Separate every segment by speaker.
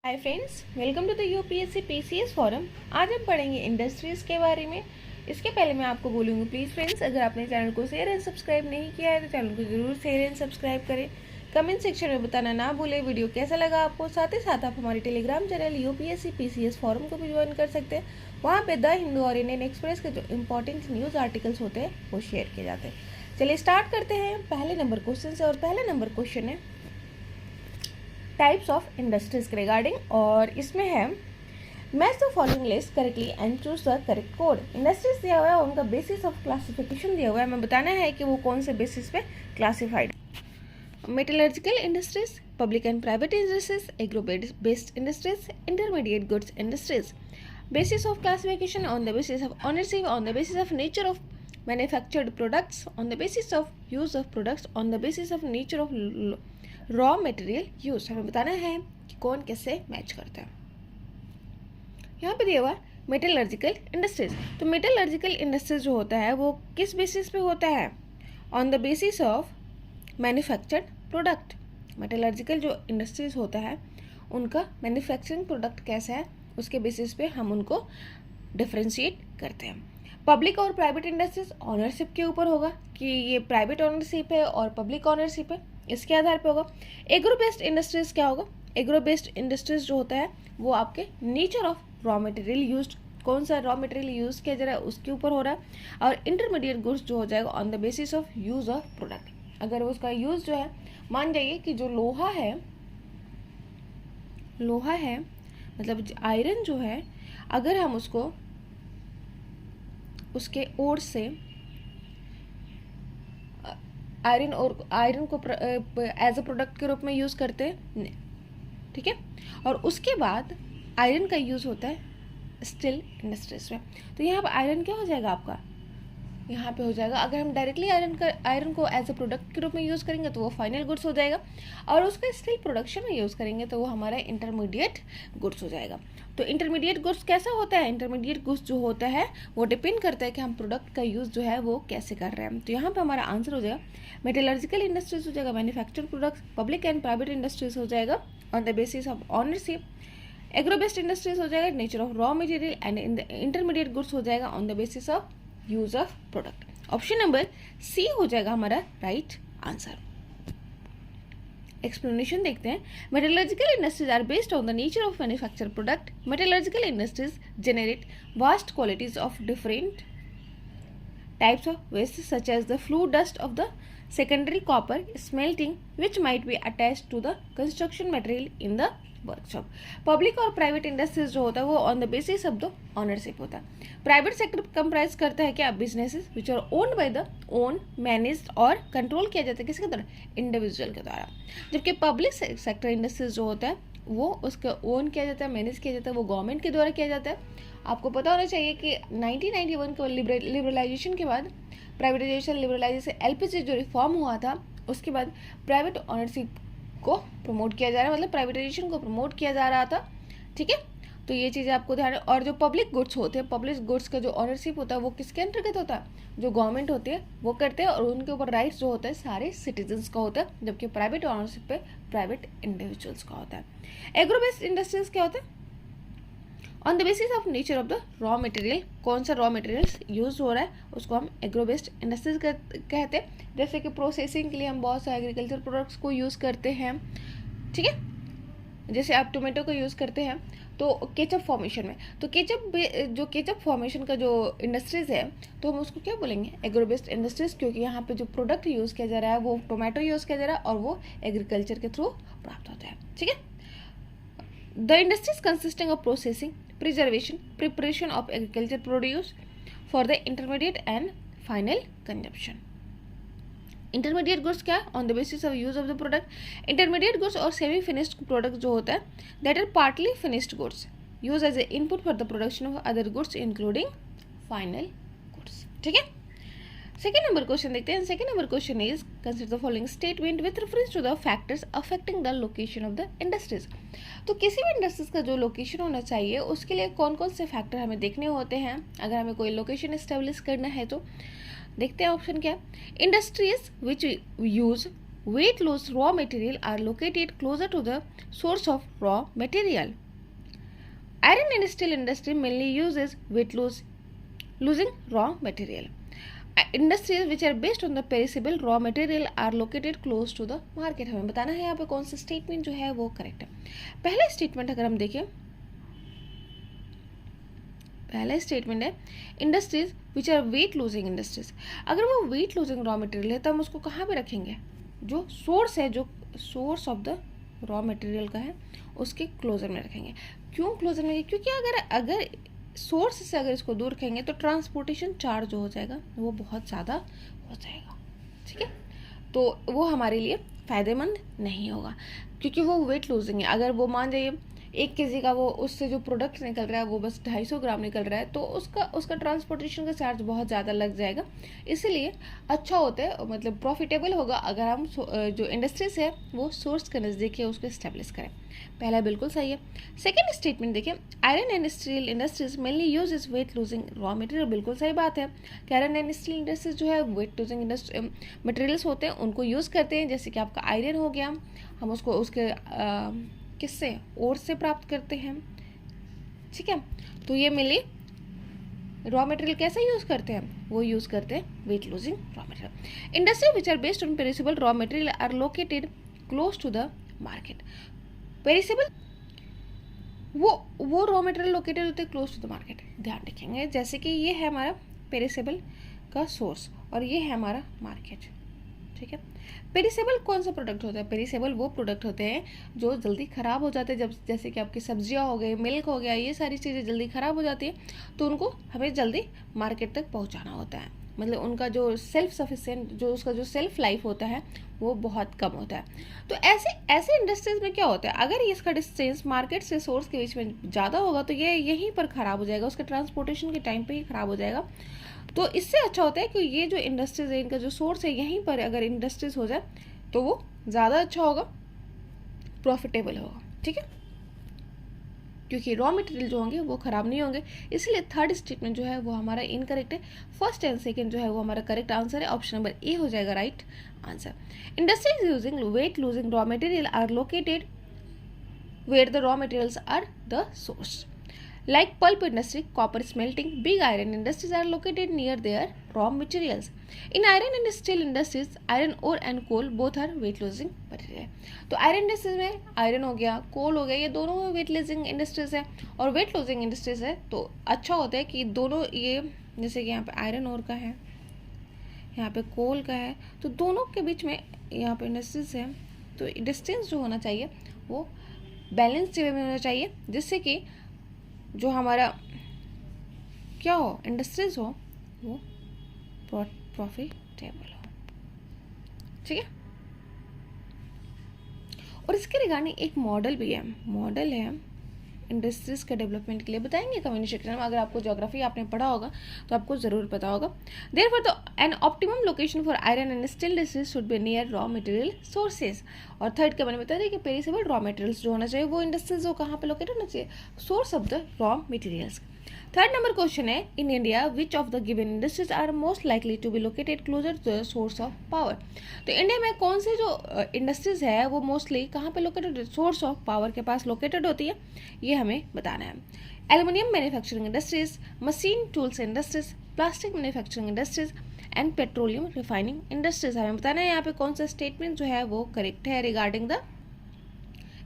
Speaker 1: Hi friends, welcome to the UPSC PCS forum. आज हम पढ़ेंगे इंडस्ट्रीज़ के बारे में। इसके पहले मैं आपको बोलूँगी, प्लीज़ फ्रेंड्स, अगर आपने चैनल को शेयर एंड सब्सक्राइब नहीं किया है तो चैनल को ज़रूर शेयर एंड सब्सक्राइब करें। कमेंट सेक्शन में बताना ना भूलें वीडियो कैसा लगा आपको। साथ ही साथ आप हमारे Telegram channel UPSC PCS forum को भी ज्वाइन कर सकते हैं। वहाँ पर द हिंदू और इंडियन एक्सप्रेस के जो इंपॉर्टेंट न्यूज़ आर्टिकल्स होते हैं वो शेयर किए जाते हैं। चलिए स्टार्ट करते हैं पहले नंबर क्वेश्चन से। और पहला नंबर क्वेश्चन है टाइप्स ऑफ इंडस्ट्रीज के रिगार्डिंग, और इसमें है match the following list correctly and choose the correct code. Industries दिया हुआ है, उनका बेसिस ऑफ क्लासिफिकेशन दिया हुआ है, हमें बताना है कि वो कौन से बेसिस पे classified. Metallurgical industries, public and private industries, agro based industries, intermediate goods industries. Basis of classification on the basis of ownership, on the basis of nature of manufactured products, on the basis of use of products, on the basis of nature of raw material use. हमें बताना है कि कौन कैसे match करता है। यहाँ पे दिया हुआ मेटलर्जिकल इंडस्ट्रीज। तो मेटलर्जिकल इंडस्ट्रीज जो होता है वो किस बेसिस पे होता है? On the basis of manufactured product. Metallurgical जो इंडस्ट्रीज होता है उनका मैन्युफैक्चरिंग प्रोडक्ट कैसा है उसके बेसिस पे हम उनको डिफ्रेंशिएट करते हैं। पब्लिक और प्राइवेट इंडस्ट्रीज ऑनरशिप के ऊपर होगा कि ये प्राइवेट ऑनरशिप है और पब्लिक ऑनरशिप है, इसके आधार पे होगा। एग्रो बेस्ड इंडस्ट्रीज क्या होगा? एग्रो बेस्ड इंडस्ट्रीज जो होता है वो आपके nature of raw material use, कौन सा रॉ मटेरियल यूज किया जा रहा है उसके ऊपर हो रहा है। और इंटरमीडिएट गुड्स जो हो जाएगा on the basis of use of product. अगर उसका यूज जो है, मान जाइए कि जो लोहा है मतलब आयरन जो है, अगर हम उसको उसके ओर से आयरन को एज अ प्रोडक्ट के रूप में यूज़ करते हैं, ठीक है। और उसके बाद आयरन का यूज़ होता है स्टील इंडस्ट्रीज में। तो यहाँ पर आयरन क्या हो जाएगा आपका? यहाँ पे हो जाएगा, अगर हम डायरेक्टली आयरन को एज अ प्रोडक्ट के रूप में यूज़ करेंगे तो वो फाइनल गुड्स हो जाएगा, और उसका स्टील प्रोडक्शन में यूज़ करेंगे तो वो हमारा इंटरमीडिएट गुड्स हो जाएगा। तो इंटरमीडिएट गुड्स कैसा होता है? इंटरमीडिएट गुड्स जो होता है वो डिपेंड करता है कि हम प्रोडक्ट का यूज़ जो है वो कैसे कर रहे हैं। तो यहाँ पे हमारा आंसर हो जाएगा मेटलर्जिकल इंडस्ट्रीज हो जाएगा manufactured products, public and private industries हो जाएगा on the basis of ownership, agro based industries हो जाएगा nature of raw material, and intermediate goods हो जाएगा on the basis of use of product. Option number C हो जाएगा हमारा right answer. Explanation देखते हैं। Metallurgical industries are based on the nature of manufacture product. Metallurgical industries generate vast quantities of different types of waste such as the flue dust of the secondary copper smelting which might be attached to the construction material in the workshop. Public और private industries जो होता है वो on the basis of the ownership होता है। Private sector comprise करता है क्या? Businesses which are owned by the own, managed और कंट्रोल किया जाता है किसके द्वारा? इंडिविजुअल के द्वारा। जबकि पब्लिक सेक्टर इंडस्ट्रीज जो होता है वो उसका ओन किया जाता है, मैनेज किया जाता है, वो गवर्नमेंट के द्वारा किया जाता है। आपको पता होना चाहिए कि 1991 के लिबरलाइजेशन के बाद, प्राइवेटाइजेशन लिबरलाइजेशन एलपीजी जो रिफॉर्म हुआ था उसके बाद प्राइवेट ऑनरशिप को प्रमोट किया जा रहा है, मतलब प्राइवेटाइजेशन को प्रमोट किया जा रहा था, ठीक है। तो ये चीज़ें आपको ध्यान। और जो पब्लिक गुड्स होते हैं, पब्लिक गुड्स का जो ऑनरशिप होता है वो किसके अंतर्गत होता है? जो गवर्नमेंट होती है वो करते हैं, और उनके ऊपर राइट्स जो होता है सारे सिटीजन्स का होता है, जबकि प्राइवेट ऑनरशिप पे प्राइवेट इंडिविजुअल्स का होता है। एग्रो बेस्ड इंडस्ट्रीज क्या होता है? On the basis of nature of the raw material, कौन सा रॉ मटेरियल यूज हो रहा है उसको हम एग्रो बेस्ड इंडस्ट्रीज कहते हैं। जैसे कि प्रोसेसिंग के लिए हम बहुत सारे एग्रीकल्चर प्रोडक्ट्स को यूज़ करते हैं, ठीक है। जैसे आप टोमेटो को यूज़ करते हैं तो केचप फॉर्मेशन में, तो जो केचप फॉर्मेशन का जो इंडस्ट्रीज है तो हम उसको क्या बोलेंगे? एग्रो बेस्ड इंडस्ट्रीज, क्योंकि यहाँ पे जो प्रोडक्ट यूज़ किया जा रहा है वो टोमेटो यूज़ किया जा रहा है और वो एग्रीकल्चर के थ्रू प्राप्त होता है, ठीक है। The industries consisting of processing, preservation, preparation of agriculture produce for the intermediate and final consumption. Intermediate goods क्या? On the basis of use of the product. Intermediate goods और semi finished product जो होता है that are partly finished goods used as a input for the production of other goods including final goods, ठीक है। Second number question देखते हैं। Second number question is consider the following statement with reference to the factors affecting the location of the industries. तो किसी भी industries का जो location होना चाहिए उसके लिए कौन कौन से फैक्टर हमें देखने होते हैं अगर हमें कोई लोकेशन एस्टेब्लिश करना है। तो देखते हैं ऑप्शन क्या है। Industries which use weight loss raw material are located closer to the source of raw material. Iron and steel industry mainly uses weight loss losing raw material. Industries which are based on the perishable raw material are located close to the market. हमें बताना है यहाँ पे कौन सा statement जो है वो करेक्ट है. पहला स्टेटमेंट अगर हम देखें, पहला स्टेटमेंट है industries which are weight losing industries. अगर वो वेट लूजिंग रॉ मटेरियल है तो हम उसको कहाँ पे रखेंगे, जो सोर्स है, जो source of the raw material का है उसके क्लोजर में रखेंगे. क्यों क्लोजर में? क्योंकि अगर सोर्स से अगर इसको दूर रखेंगे तो ट्रांसपोर्टेशन चार्ज जो हो जाएगा वो बहुत ज़्यादा हो जाएगा. ठीक है, तो वो हमारे लिए फ़ायदेमंद नहीं होगा क्योंकि वो वेट लूजिंग है. अगर वो मान जाइए 1 kg का वो उससे जो प्रोडक्ट निकल रहा है वो बस 250 ग्राम निकल रहा है तो उसका ट्रांसपोर्टेशन का चार्ज बहुत ज़्यादा लग जाएगा. इसीलिए अच्छा होता है, मतलब प्रॉफिटेबल होगा अगर हम जो इंडस्ट्रीज है वो सोर्स के नज़दीक है उसको इस्टेब्लिश करें. पहला बिल्कुल सही है. सेकेंड स्टेटमेंट देखिए, iron and steel industries mainly use is weight losing raw material. बिल्कुल सही बात है कि आयरन एंड स्टील इंडस्ट्रीज जो है वेट लूजिंग मटेरियल्स होते हैं, उनको यूज़ करते हैं. जैसे कि आपका आयरन हो गया, हम उसको उसके किससे, ओर से प्राप्त करते हैं. ठीक है, तो ये मिली रॉ मटेरियल कैसे यूज़ करते हैं, वो यूज़ करते हैं weight losing raw material. Industry which are based on perishable raw material are located close to the market. Perishable वो रॉ मटेरियल लोकेटेड होते हैं क्लोज टू द मार्केट. ध्यान रखेंगे, जैसे कि ये है हमारा पेरिसेबल का सोर्स और ये है हमारा मार्केट. ठीक है, पेरिसेबल कौन सा प्रोडक्ट होता है? पेरिसेबल वो प्रोडक्ट होते हैं जो जल्दी ख़राब हो जाते हैं. जब जैसे कि आपकी सब्जियां हो गई, मिल्क हो गया, ये सारी चीज़ें जल्दी ख़राब हो जाती है तो उनको हमें जल्दी मार्केट तक पहुंचाना होता है. मतलब उनका जो सेल्फ सफिशिएंट, जो उसका जो सेल्फ लाइफ होता है वो बहुत कम होता है. तो ऐसे इंडस्ट्रीज में क्या होता है, अगर इसका डिस्टेंस मार्केट से सोर्स के बीच में ज़्यादा होगा तो ये यहीं पर ख़राब हो जाएगा, उसके ट्रांसपोर्टेशन के टाइम पे ही ख़राब हो जाएगा. तो इससे अच्छा होता है कि ये जो इंडस्ट्रीज है इनका जो सोर्स है यहीं पर अगर इंडस्ट्रीज हो जाए तो वो ज़्यादा अच्छा होगा, प्रॉफिटेबल होगा. ठीक है, क्योंकि रॉ मटेरियल जो होंगे वो ख़राब नहीं होंगे. इसलिए थर्ड स्टेटमेंट जो है वो हमारा इनकरेक्ट है. फर्स्ट एंड सेकंड जो है वो हमारा करेक्ट आंसर है. ऑप्शन नंबर ए हो जाएगा right answer. Industries using weight losing raw material are located where the raw materials are the source. Like pulp industry, copper smelting, big iron industries are located near their raw materials. In iron and steel industries, iron ore and coal both are weight losing material. तो iron industries में iron हो गया, कोल हो गया, ये दोनों wait losing industries है और वेट लूजिंग इंडस्ट्रीज है. तो अच्छा होता है कि दोनों ये, जैसे कि यहाँ पे आयरन ओर का है, यहाँ पे कोल का है, तो दोनों के बीच में यहाँ पे इंडस्ट्रीज है तो डिस्टेंस जो होना चाहिए वो बैलेंस वे में होना चाहिए जिससे कि जो हमारा क्या हो, इंडस्ट्रीज हो वो प्रॉफिटेबल हो. ठीक है, और इसके रिगार्डिंग एक मॉडल भी है, मॉडल है इंडस्ट्रीज के डेवलपमेंट के लिए. बताएंगे कम्युनिटी सेक्शन में. अगर आपको ज्योग्राफी आपने पढ़ा होगा तो आपको ज़रूर पता होगा. Therefore the an optimum location for iron and steel industries should be near raw material sources. और थर्ड के बारे में बता दें कि पेरिसेबल रॉ मटेरियल्स जो होना चाहिए वो इंडस्ट्रीज जो कहाँ पे लोकेटेड होना चाहिए, source of the raw materials. Third number question है, in India which of the given industries are most likely to be located closer to the source of power. तो इंडिया में कौन सी जो इंडस्ट्रीज है वो मोस्टली कहाँ पे लोकेटेड, सोर्स ऑफ पावर के पास लोकेटेड होती है, ये हमें बताना है. Aluminium manufacturing industries, machine tools industries, plastic manufacturing industries and petroleum refining industries. हमें बताना है यहाँ पे कौन सा स्टेटमेंट जो है वो करेक्ट है regarding the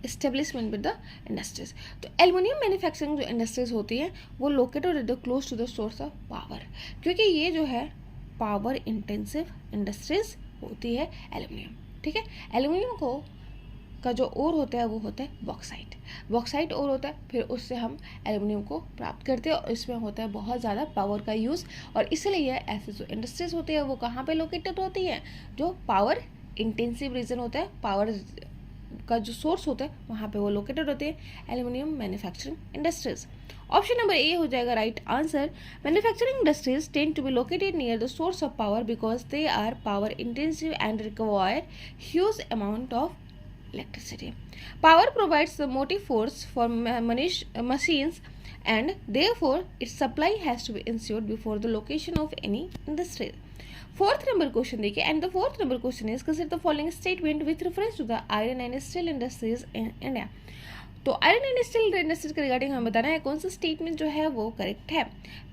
Speaker 1: establishment with the industries. तो एल्युमिनियम मैन्युफैक्चरिंग जो इंडस्ट्रीज होती है वो located close to the source of power, क्योंकि ये जो है पावर इंटेंसिव इंडस्ट्रीज होती है एल्युमिनियम. ठीक है, एल्युमिनियम को का जो ओर होता है वो होता है बॉक्साइट. बॉक्साइट ओर होता है, फिर उससे हम एल्युमिनियम को प्राप्त करते हैं और इसमें होता है बहुत ज़्यादा पावर का यूज़. और इसलिए ऐसे जो इंडस्ट्रीज होती है वो कहाँ पे लोकेटेड होती है, जो पावर इंटेंसिव रीजन होता है, पावर का जो सोर्स होता है वहाँ पे वो लोकेटेड होते हैं, aluminium manufacturing industries. Option number A हो जाएगा right answer. Manufacturing industries tend to be located near the source of power because they are power intensive and require huge amount of electricity. Power provides the motive force for machines and therefore its supply has to be ensured before the location of any industry. Fourth number question देखिए, and the fourth number question is consider the following statement with reference to the iron and steel industries in India. तो iron and steel industries के regarding हमें बताना है कौन सा statement जो है वो करेक्ट है।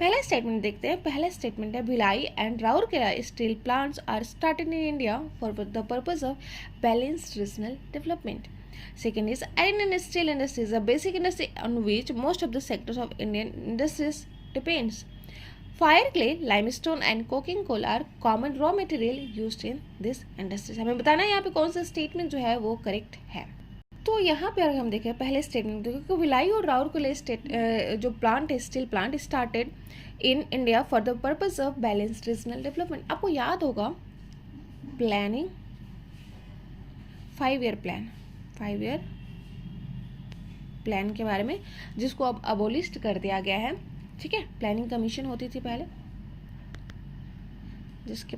Speaker 1: पहला स्टेटमेंट देखते हैं, पहला स्टेटमेंट है Bhilai and Rourkela steel plants are started in India for the purpose of balanced regional development. Second is iron and steel industries, a basic industry on which most of the sectors of Indian industries depends. Fire clay, limestone and coking coal are common raw material used in this industries. हमें बताना है यहाँ पे कौन सा statement जो है वो करेक्ट है। तो यहाँ पे अगर हम देखें पहले स्टेटमेंट देखो, भिलाई और राउरकेला जो प्लांट है steel plant started in India for the purpose of balanced regional development. आपको याद होगा planning 5 year plan, 5 year plan के बारे में, जिसको अब अबोलिस्ट कर दिया गया है। ठीक है, प्लानिंग कमीशन होती थी पहले, जिसके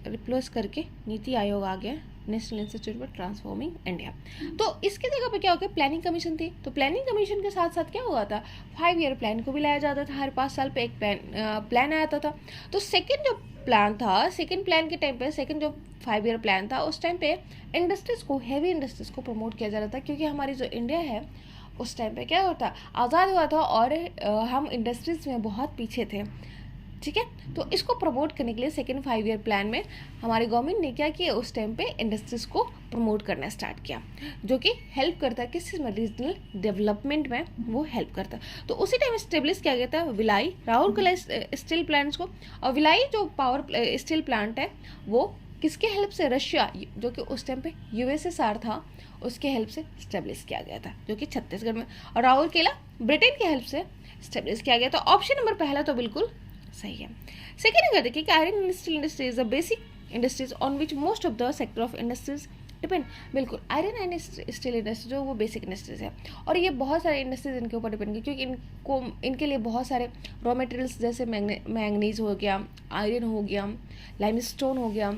Speaker 1: रिप्लेस करके नीति आयोग आ गया, national institute for transforming India. तो इसके जगह पे क्या हो गया, प्लानिंग कमीशन थी। तो प्लानिंग कमीशन के साथ साथ क्या हुआ था, 5 ईयर प्लान को भी लाया जाता था, हर 5 साल पे एक प्लान आया था। तो सेकेंड जो प्लान था, सेकेंड प्लान के टाइम पे, सेकेंड जो 5 ईयर प्लान था, उस टाइम पे इंडस्ट्रीज को, हैवी इंडस्ट्रीज को प्रमोट किया जा रहा था, क्योंकि हमारी जो इंडिया है उस टाइम पे क्या होता, आज़ाद हुआ था और हम इंडस्ट्रीज में बहुत पीछे थे। ठीक है, तो इसको प्रमोट करने के लिए सेकेंड 5 ईयर प्लान में हमारी गवर्नमेंट ने क्या किया, उस टाइम पे इंडस्ट्रीज को प्रमोट करना स्टार्ट किया, जो कि हेल्प करता है किस चीज़ में, रीजनल डेवलपमेंट में वो हेल्प करता है। तो उसी टाइम स्टेब्लिश किया गया था भिलाई राउरकेला स्टील प्लांट्स को। और भिलाई जो पावर स्टील प्लांट है वो किसके हेल्प से, रशिया जो कि उस टाइम पे यूएसएसआर था, उसके हेल्प से स्टेब्लिश किया गया था, जो कि छत्तीसगढ़ में। और राउरकेला ब्रिटेन के हेल्प से स्टेब्लिश किया गया। तो ऑप्शन नंबर पहला तो बिल्कुल सही है। सेकेंड अगर देखिए कि iron and steel industry is a basic industries on which most of the sector of industries depend. बिल्कुल, आयरन एंड स्टील इंडस्ट्री जो वो बेसिक इंडस्ट्रीज है, और ये बहुत सारे इंडस्ट्रीज इनके ऊपर डिपेंड है, क्योंकि इनके लिए बहुत सारे रॉ मटेरियल्स जैसे मैंगनीज हो गया, आयरन हो गया, लाइमस्टोन हो गया,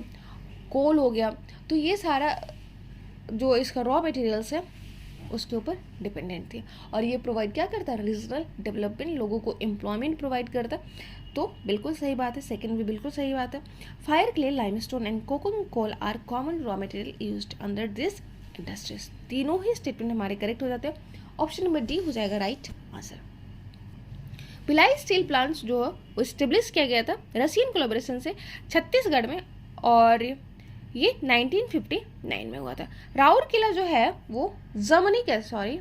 Speaker 1: कोल हो गया, तो ये सारा जो इसका रॉ मटेरियल्स है उसके ऊपर डिपेंडेंट थी। और ये प्रोवाइड क्या करता है, रीजनल डेवलपमेंट, लोगों को एम्प्लॉयमेंट प्रोवाइड करता। तो बिल्कुल सही बात है, सेकंड भी बिल्कुल सही बात है। Fire clay, limestone and coking coal are common raw material used under this industries. तीनों ही स्टेटमेंट हमारे करेक्ट हो जाते हैं। ऑप्शन नंबर डी हो जाएगा right answer. Bhilai steel plants जो वो स्टेब्लिश किया गया था रशियन कोलैबोरेशन से छत्तीसगढ़ में, और ये 1959 में हुआ था। राउरकेला जो है वो जर्मनी का, सॉरी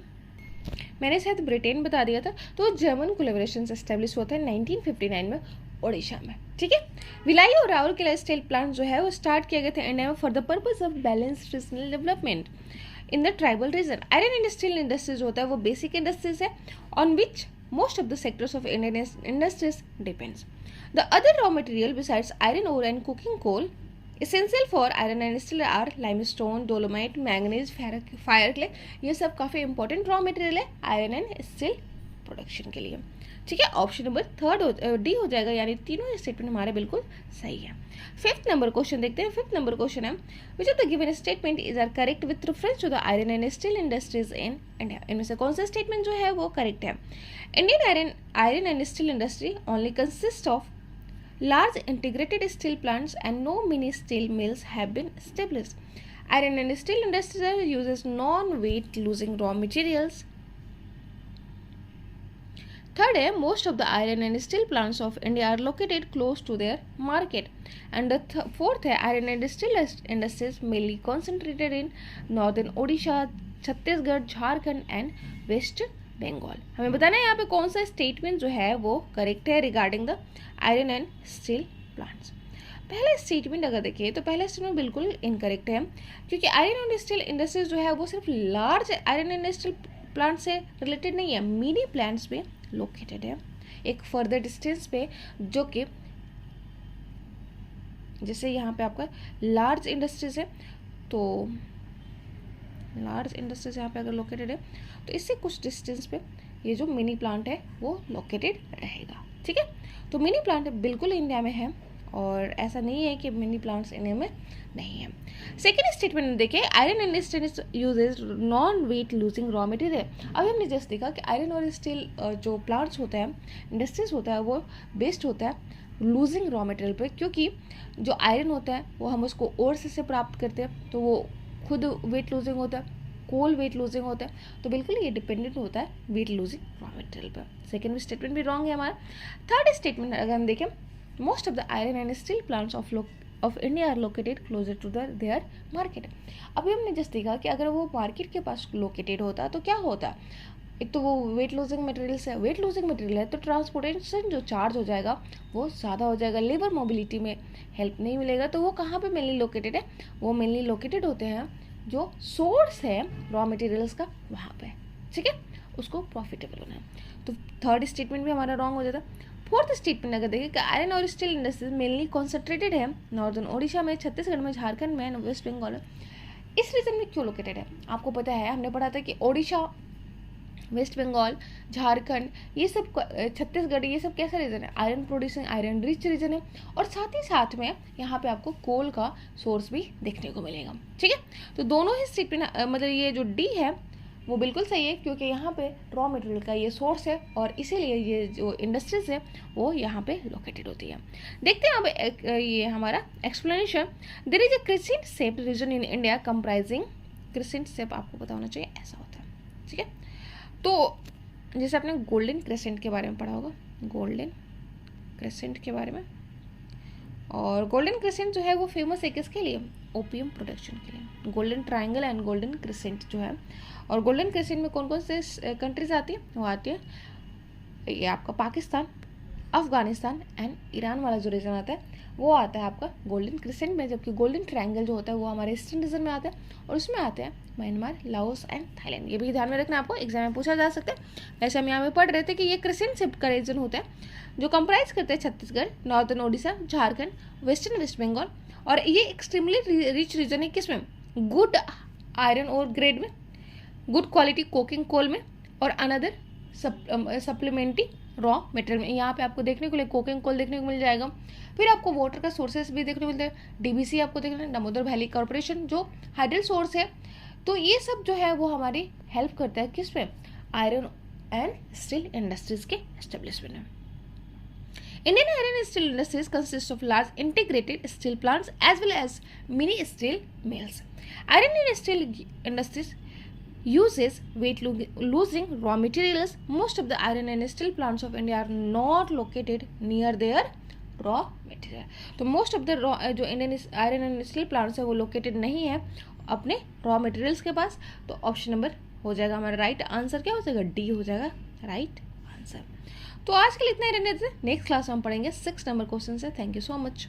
Speaker 1: मैंने शायद ब्रिटेन बता दिया था, तो जर्मन कोलैबोरेशन से एस्टेब्लिश हुआ था 1959 में उड़ीसा में। ठीक है, भिलाई और राउरकेला स्टील प्लांट जो है वो स्टार्ट किया गया था इंडिया में for the purpose of balanced regional development in the tribal region. Iron and steel industries होता है वो बेसिक इंडस्ट्रीज है on which most of the sectors of Indian industries depends. The other raw material besides iron ore and coking coal essential for iron and steel are limestone, dolomite, manganese, fire clay। ये सब काफ़ी important raw material है iron and steel production के लिए। ठीक है, option number third D हो जाएगा, यानी तीनों स्टेटमेंट हमारे बिल्कुल सही है। फिफ्थ नंबर क्वेश्चन देखते हैं। फिफ्थ नंबर क्वेश्चन है which of the given statement is are correct with reference to the iron and steel industries in India. इनमें से कौन सा स्टेटमेंट जो है वो करेक्ट है। Indian iron and steel industry only consist of large integrated steel plants and no mini steel mills have been established. Iron and steel industries uses non-weight losing raw materials. Third है most of the iron and steel plants of India are located close to their market. And the fourth है iron and steel industries mainly concentrated in northern Odisha, Chhattisgarh, Jharkhand and West Bengal. हमें बताना है यहाँ पे कौन सा statement जो है वो करेक्ट है regarding the iron and steel plants. पहला स्टेटमेंट अगर देखिए तो पहला स्टेटमेंट बिल्कुल इनकरेक्ट है, क्योंकि आयरन एंड स्टील इंडस्ट्रीज जो है वो सिर्फ large iron and steel plant से रिलेटेड नहीं है, मिनी प्लांट्स पे लोकेटेड है एक फर्दर डिस्टेंस पे, जो कि जैसे यहाँ पे आपका लार्ज इंडस्ट्रीज है, तो लार्ज इंडस्ट्रीज यहाँ पे अगर लोकेटेड है तो इससे कुछ डिस्टेंस पे ये जो मिनी प्लांट है वो लोकेटेड रहेगा। ठीक है, तो मिनी प्लांट बिल्कुल इंडिया में है, और ऐसा नहीं है कि मिनी प्लांट्स इंडिया में नहीं है। सेकेंड स्टेटमेंट देखिए iron and steel uses non weight losing raw material. अभी हमने जस्ट देखा कि आयरन और स्टील जो प्लांट्स होते हैं, इंडस्ट्रीज होता है, वो बेस्ड होता है लूजिंग रॉ मटेरियल पे, क्योंकि जो आयरन होता है वो हम उसको ओर से प्राप्त करते हैं, तो वो खुद वेट लूजिंग होता है, कोल वेट लूजिंग होता है, तो बिल्कुल ये डिपेंडेंट होता है वेट लूजिंग रॉ मटेरियल पर। सेकेंड स्टेटमेंट भी रॉन्ग है हमारा। थर्ड स्टेटमेंट अगर हम देखें, most of the iron and steel plants of India are located closer to their market. अभी हमने जस्ट देखा कि अगर वो मार्केट के पास लोकेटेड होता तो क्या होता, एक तो वो वेट लूजिंग मटेरियल है, वेट लूजिंग मटेरियल है तो ट्रांसपोर्टेशन जो चार्ज हो जाएगा वो ज़्यादा हो जाएगा, लेबर मोबिलिटी में हेल्प नहीं मिलेगा। तो वो कहाँ पे मेनली लोकेटेड है, वो मेनली लोकेटेड होते हैं जो सोर्स है रॉ मटेरियल्स का वहाँ पे, ठीक है, उसको प्रॉफिटेबल होना है। तो थर्ड स्टेटमेंट भी हमारा रॉन्ग हो जाता। फोर्थ स्टेटमेंट अगर देखें कि आयरन और स्टील इंडस्ट्रीज मेनली कॉन्सेंट्रेटेड है नॉर्दर्न ओडिशा में, छत्तीसगढ़ में, झारखंड में, वेस्ट बंगाल में। इस रीजन में क्यों लोकेटेड है, आपको पता है, हमने पढ़ा था कि ओडिशा, वेस्ट बंगाल, झारखंड, ये सब, छत्तीसगढ़, ये सब कैसा रीजन है, iron producing, iron rich region है, और साथ ही साथ में यहाँ पे आपको कोल का सोर्स भी देखने को मिलेगा, ठीक है। तो दोनों ही स्टेटमेंट मतलब ये जो डी है वो बिल्कुल सही है, क्योंकि यहाँ पे रॉ मटेरियल का ये सोर्स है और इसीलिए ये जो इंडस्ट्रीज है वो यहाँ पे लोकेटेड होती है। देखते हैं अब ये हमारा explanation. There is a crescent shaped region in India comprising, crescent shape आपको पता होना चाहिए, ऐसा होता है, ठीक है। तो जैसे आपने गोल्डन क्रिसेंट के बारे में पढ़ा होगा, गोल्डन क्रिसेंट के बारे में, और गोल्डन क्रिसेंट जो है वो फेमस है किसके लिए, ओपियम प्रोडक्शन के लिए। Golden triangle and golden crescent जो है, और गोल्डन क्रिसेंट में कौन कौन से कंट्रीज आती है, वो आती है ये आपका पाकिस्तान, अफगानिस्तान एंड ईरान वाला जो रीजन आता है वो आता है आपका गोल्डन क्रिसेंट में, जबकि गोल्डन ट्रायंगल जो होता है वो हमारे ईस्टर्न रीजन में आता है, और उसमें आते हैं म्यांमार, लाओस एंड थाईलैंड। ये भी ध्यान में रखना, आपको एग्जाम में पूछा जा सकता है। वैसे हम यहाँ पे पढ़ रहे थे कि ये क्रिसेंट शेप का रीजन होता है जो कंप्राइज करते हैं Chhattisgarh, northern Odisha, Jharkhand, western west Bengal, और ये एक्सट्रीमली रिच रीजन है किसमें, गुड आयरन और ग्रेड में, गुड क्वालिटी कोकिंग कोल में, और अनदर सप्लीमेंट्री रॉ मटेरियल में। यहाँ पे आपको देखने को लिए कोकिंग कोल देखने को मिल जाएगा। फिर आपको वाटर का सोर्सेस भी देखने को मिलते हैं, डीबीसी आपको देखना, दामोदर वैली कॉर्पोरेशन जो हाइडल सोर्स है। तो ये सब जो है वो हमारी हेल्प करता है किस पे, आयरन एंड स्टील इंडस्ट्रीज के एस्टेब्लिशमेंट में। Indian iron and steel industries consist of large integrated steel plants as well as mini steel mills. Iron and steel industries uses weight losing raw materials. Most of the iron and steel plants of India are not located near their raw material. तो most of the जो Indian iron and steel plants है वो located नहीं है अपने raw materials के पास। तो option number हो जाएगा हमारा राइट आंसर, क्या हो जाएगा, डी हो जाएगा राइट आंसर। तो आज के लिए इतना ही रहने देते हैं, नेक्स्ट क्लास में हम पढ़ेंगे 6 नंबर क्वेश्चन से। Thank you so much.